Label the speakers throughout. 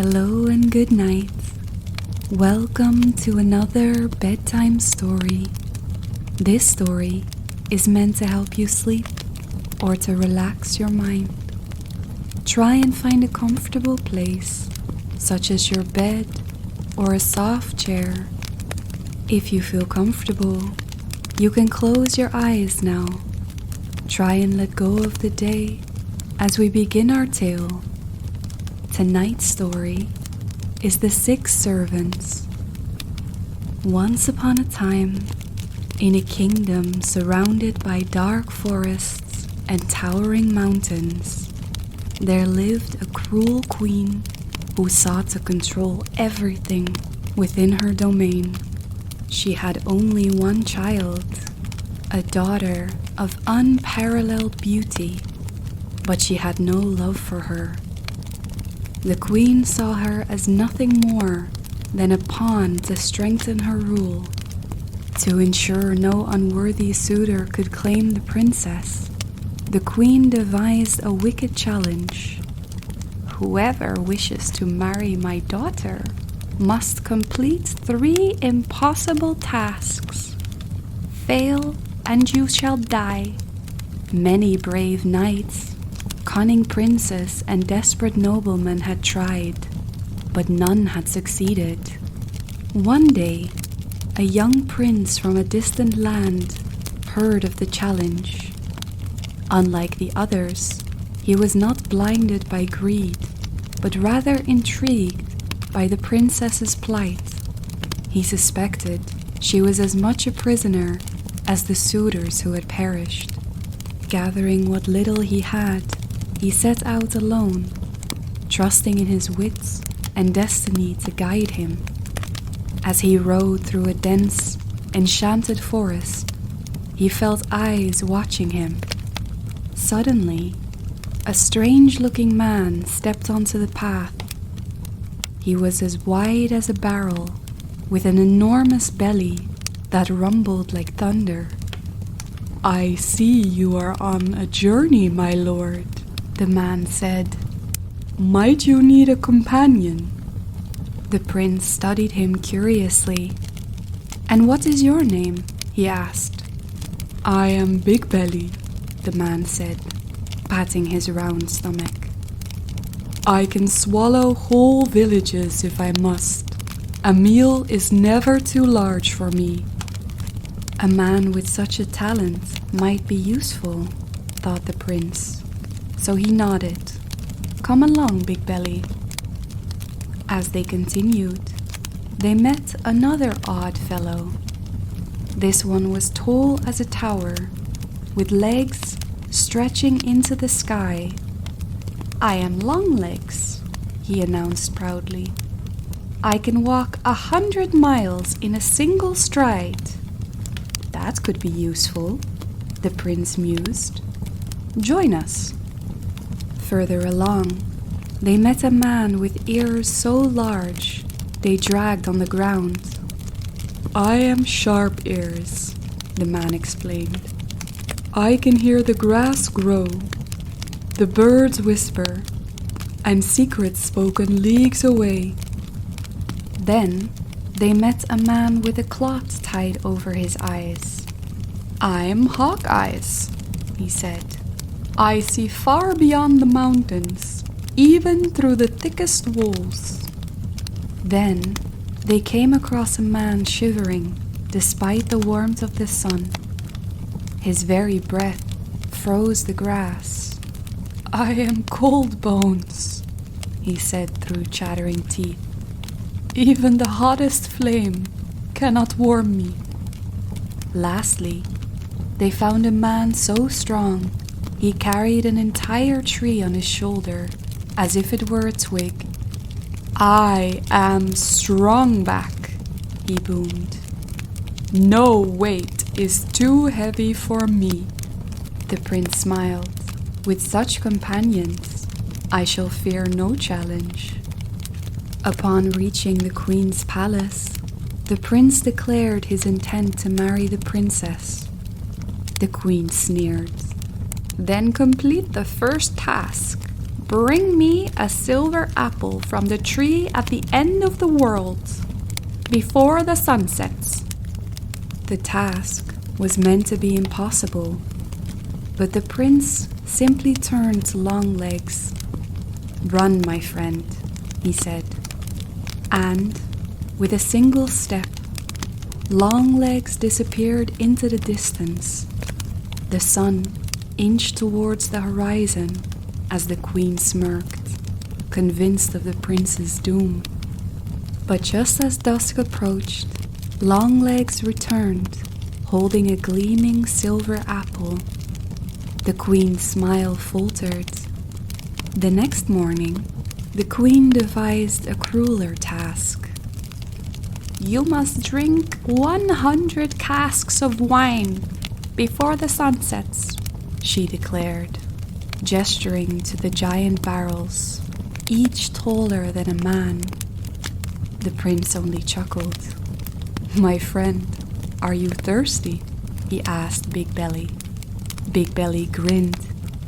Speaker 1: Hello and good night. Welcome to another bedtime story. This story is meant to help you sleep or to relax your mind. Try and find a comfortable place, such as your bed or a soft chair. If you feel comfortable, you can close your eyes now. Try and let go of the day as we begin our tale. Tonight's story is The Six Servants. Once upon a time, in a kingdom surrounded by dark forests and towering mountains, there lived a cruel queen who sought to control everything within her domain. She had only one child, a daughter of unparalleled beauty, but she had no love for her. The queen saw her as nothing more than a pawn to strengthen her rule. To ensure no unworthy suitor could claim the princess, the queen devised a wicked challenge. Whoever wishes to marry my daughter must complete 3 impossible tasks. Fail and you shall die. Many brave knights, cunning princes and desperate noblemen had tried, but none had succeeded. One day, a young prince from a distant land heard of the challenge. Unlike the others, he was not blinded by greed, but rather intrigued by the princess's plight. He suspected she was as much a prisoner as the suitors who had perished. Gathering what little he had, he set out alone, trusting in his wits and destiny to guide him. As he rode through a dense, enchanted forest, he felt eyes watching him. Suddenly, a strange-looking man stepped onto the path. He was as wide as a barrel, with an enormous belly that rumbled like thunder. "I see you are on a journey, my lord," the man said. "Might you need a companion?" The prince studied him curiously. "And what is your name?" he asked. "I am Big Belly," the man said, patting his round stomach. "I can swallow whole villages if I must. A meal is never too large for me." A man with such a talent might be useful, thought the prince. So he nodded. "Come along, Big Belly." As they continued, they met another odd fellow. This one was tall as a tower, with legs stretching into the sky. "I am Longlegs," he announced proudly. "I can walk 100 miles in a single stride." "That could be useful," the prince mused. "Join us." Further along, they met a man with ears so large they dragged on the ground. "I am Sharp Ears," the man explained. "I can hear the grass grow, the birds whisper, and secrets spoken leagues away." Then they met a man with a cloth tied over his eyes. "I'm Hawkeyes," he said. "I see far beyond the mountains, even through the thickest walls." Then they came across a man shivering despite the warmth of the sun. His very breath froze the grass. "I am Cold Bones," he said through chattering teeth. "Even the hottest flame cannot warm me." Lastly, they found a man so strong he carried an entire tree on his shoulder, as if it were a twig. "I am Strongback," he boomed. "No weight is too heavy for me." The prince smiled. "With such companions, I shall fear no challenge." Upon reaching the queen's palace, the prince declared his intent to marry the princess. The queen sneered. "Then complete the first task. Bring me a silver apple from the tree at the end of the world, before the sun sets. The task was meant to be impossible, but the prince simply turned to Longlegs. "Run, my friend," he said. And, with a single step, Longlegs disappeared into the distance. The sun inched towards the horizon as the queen smirked, convinced of the prince's doom. But just as dusk approached, Longlegs returned, holding a gleaming silver apple. The queen's smile faltered. The next morning, the queen devised a crueler task. "You must drink 100 casks of wine before the sun sets," she declared, gesturing to the giant barrels, each taller than a man. The prince only chuckled. "My friend, are you thirsty?" he asked Big Belly. Big Belly grinned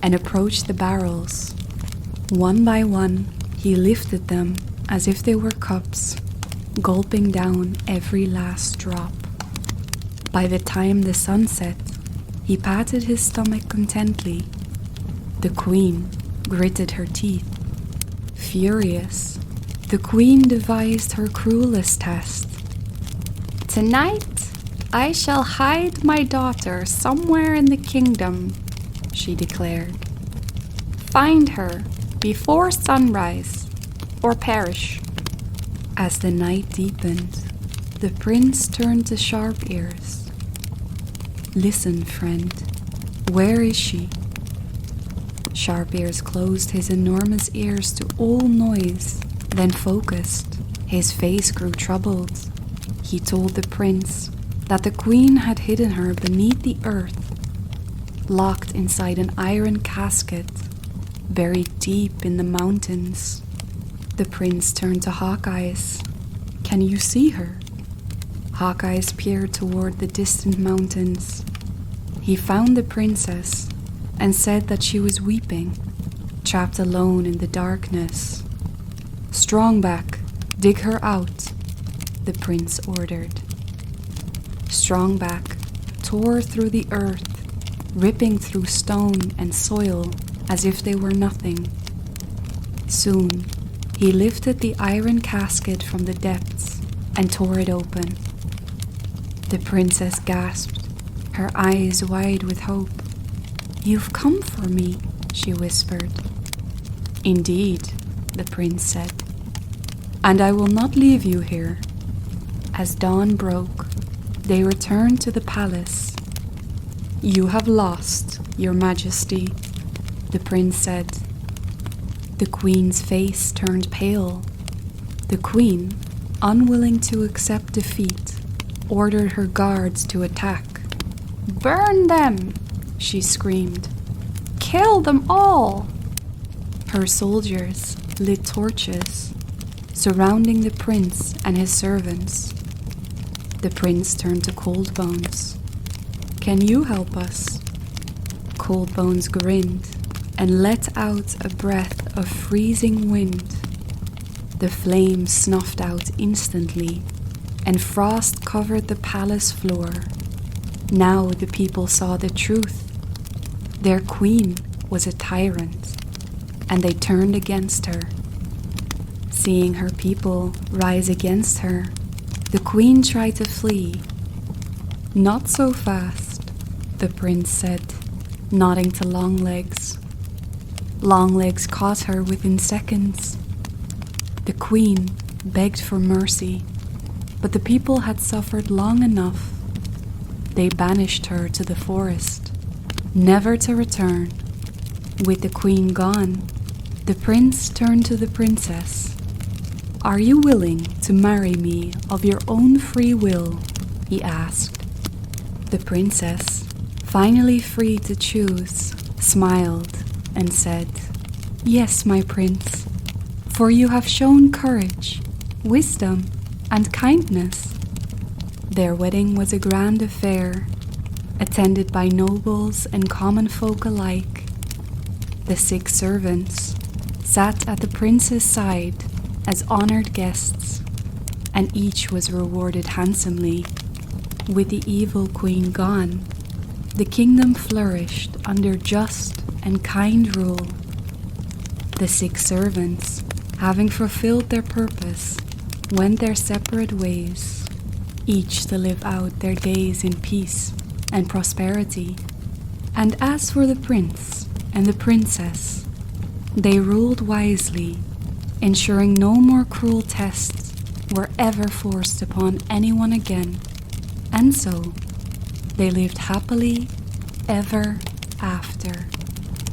Speaker 1: and approached the barrels. One by one, he lifted them as if they were cups, gulping down every last drop. By the time the sun set, he patted his stomach contently. The queen gritted her teeth. Furious, the queen devised her cruelest test. "Tonight, I shall hide my daughter somewhere in the kingdom," she declared. "Find her before sunrise, or perish." As the night deepened, the prince turned to Sharp Ears. "Listen, friend, where is she?" Sharp Ears closed his enormous ears to all noise, then focused. His face grew troubled. He told the prince that the queen had hidden her beneath the earth, locked inside an iron casket, buried deep in the mountains. The prince turned to Hawkeyes. "Can you see her?" Hawkeyes peered toward the distant mountains. He found the princess and said that she was weeping, trapped alone in the darkness. "Strongback, dig her out," the prince ordered. Strongback tore through the earth, ripping through stone and soil as if they were nothing. Soon, he lifted the iron casket from the depths and tore it open. The princess gasped, her eyes wide with hope. "You've come for me," she whispered. "Indeed," the prince said, "and I will not leave you here." As dawn broke, they returned to the palace. "You have lost, Your Majesty," the prince said. The queen's face turned pale. The queen, unwilling to accept defeat, ordered her guards to attack. "Burn them!" she screamed. "Kill them all!" Her soldiers lit torches, surrounding the prince and his servants. The prince turned to Coldbones. "Can you help us?" Coldbones grinned and let out a breath of freezing wind. The flames snuffed out instantly, and frost covered the palace floor. Now the people saw the truth. Their queen was a tyrant, and they turned against her. Seeing her people rise against her, the queen tried to flee. "Not so fast," the prince said, nodding to Longlegs. Longlegs caught her within seconds. The queen begged for mercy, but the people had suffered long enough. They banished her to the forest, never to return. With the queen gone, the prince turned to the princess. "Are you willing to marry me of your own free will?" he asked. The princess, finally free to choose, smiled and said, "Yes, my prince, for you have shown courage, wisdom, and kindness." Their wedding was a grand affair, attended by nobles and common folk alike. The 6 servants, sat at the prince's side as honored guests, and each was rewarded handsomely. With the evil queen gone, the kingdom flourished under just and kind rule. The 6 servants, having fulfilled their purpose, went their separate ways, each to live out their days in peace and prosperity. And as for the prince and the princess, they ruled wisely, ensuring no more cruel tests were ever forced upon anyone again. And so, they lived happily ever after.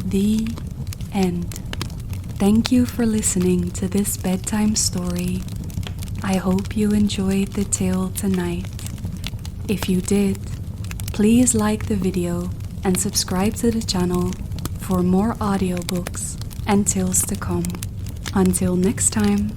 Speaker 1: The end. Thank you for listening to this bedtime story. I hope you enjoyed the tale tonight. If you did, please like the video and subscribe to the channel for more audiobooks and tales to come. Until next time.